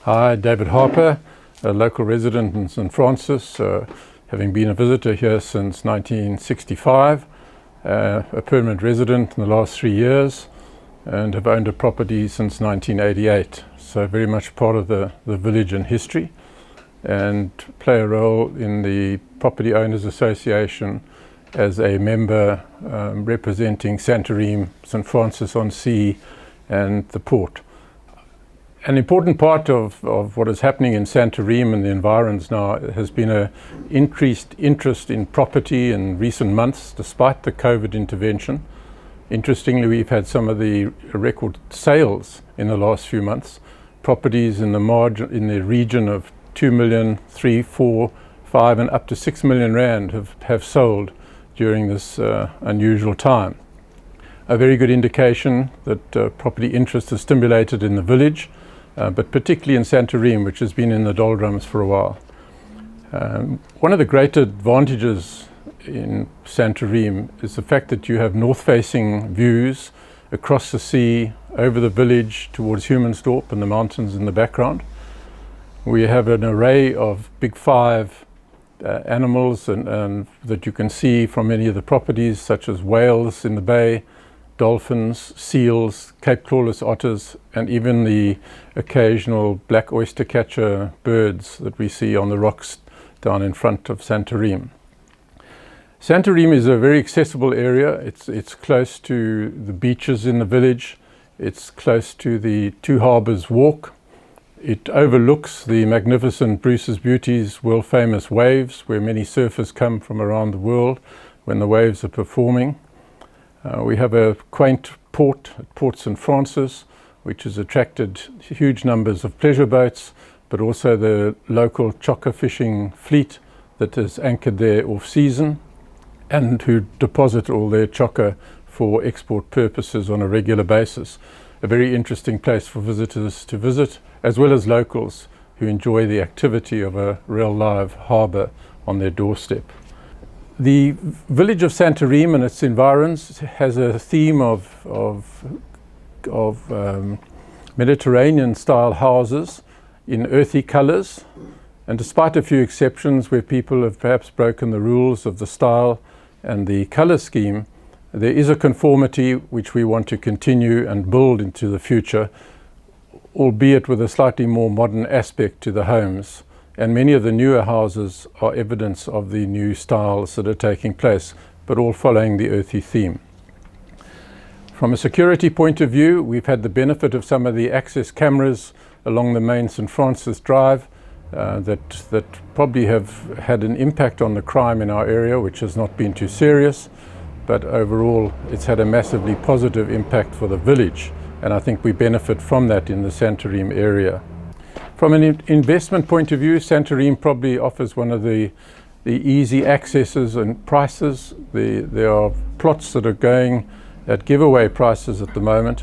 Hi, David Harpur, a local resident in St. Francis, having been a visitor here since 1965, a permanent resident in the last 3 years, and have owned a property since 1988. So very much part of the village and history, and play a role in the Property Owners Association as a member representing Santa Reme, St. Francis on Sea and the port. An important part of what is happening in Santa Reme and the environs now has been an increased interest in property in recent months, despite the COVID intervention. Interestingly, we've had some of the record sales in the last few months. Properties in the region of 2 million, 3, 4, 5 and up to 6 million rand have sold during this unusual time. A very good indication that property interest is stimulated in the village, but particularly in Santa Reme, which has been in the doldrums for a while. One of the great advantages in Santa Reme is the fact that you have north-facing views across the sea, over the village towards Humansdorp and the mountains in the background. We have an array of big five animals and that you can see from many of the properties, such as whales in the bay, dolphins, seals, Cape clawless otters, and even the occasional black oyster catcher birds that we see on the rocks down in front of Santa Reme. Santa Reme is a very accessible area. It's close to the beaches in the village. It's close to the Two Harbours Walk. It overlooks the magnificent Bruce's Beauty's world-famous waves, where many surfers come from around the world when the waves are performing. We have a quaint port at Port St. Francis, which has attracted huge numbers of pleasure boats, but also the local chokka fishing fleet that is anchored there off-season and who deposit all their chokka for export purposes on a regular basis. A very interesting place for visitors to visit, as well as locals who enjoy the activity of a real live harbour on their doorstep. The village of Santa Reme and its environs has a theme of Mediterranean-style houses in earthy colours, and despite a few exceptions where people have perhaps broken the rules of the style and the colour scheme, there is a conformity which we want to continue and build into the future, albeit with a slightly more modern aspect to the homes. And many of the newer houses are evidence of the new styles that are taking place, but all following the earthy theme. From a security point of view, we've had the benefit of some of the access cameras along the main St. Francis Drive that probably have had an impact on the crime in our area, which has not been too serious, but overall it's had a massively positive impact for the village, and I think we benefit from that in the Santa Reme area. From an investment point of view, Santa Reme probably offers one of the easy accesses and prices. There are plots that are going at giveaway prices at the moment,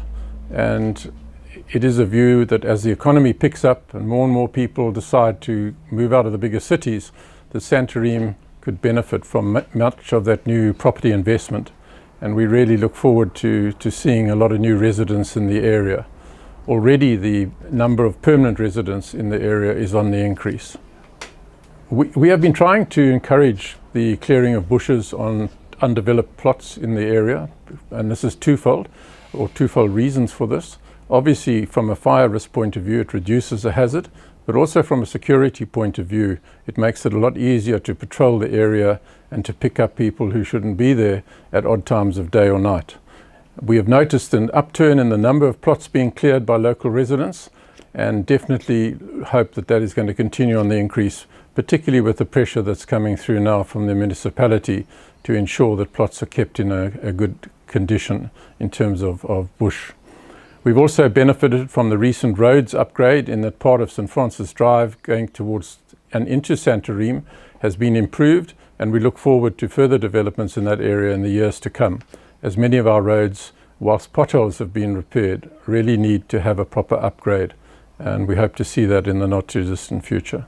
and it is a view that as the economy picks up and more people decide to move out of the bigger cities, that Santa Reme could benefit from much of that new property investment, and we really look forward to seeing a lot of new residents in the area. Already the number of permanent residents in the area is on the increase. We have been trying to encourage the clearing of bushes on undeveloped plots in the area, and this is twofold reasons for this. Obviously, from a fire risk point of view, it reduces the hazard, but also from a security point of view, it makes it a lot easier to patrol the area and to pick up people who shouldn't be there at odd times of day or night. We have noticed an upturn in the number of plots being cleared by local residents, and definitely hope that that is going to continue on the increase, particularly with the pressure that's coming through now from the municipality to ensure that plots are kept in a good condition in terms of bush. We've also benefited from the recent roads upgrade in that part of St. Francis Drive going towards and into Santa Reme has been improved, and we look forward to further developments in that area in the years to come, as many of our roads, whilst potholes have been repaired, really need to have a proper upgrade, and we hope to see that in the not too distant future.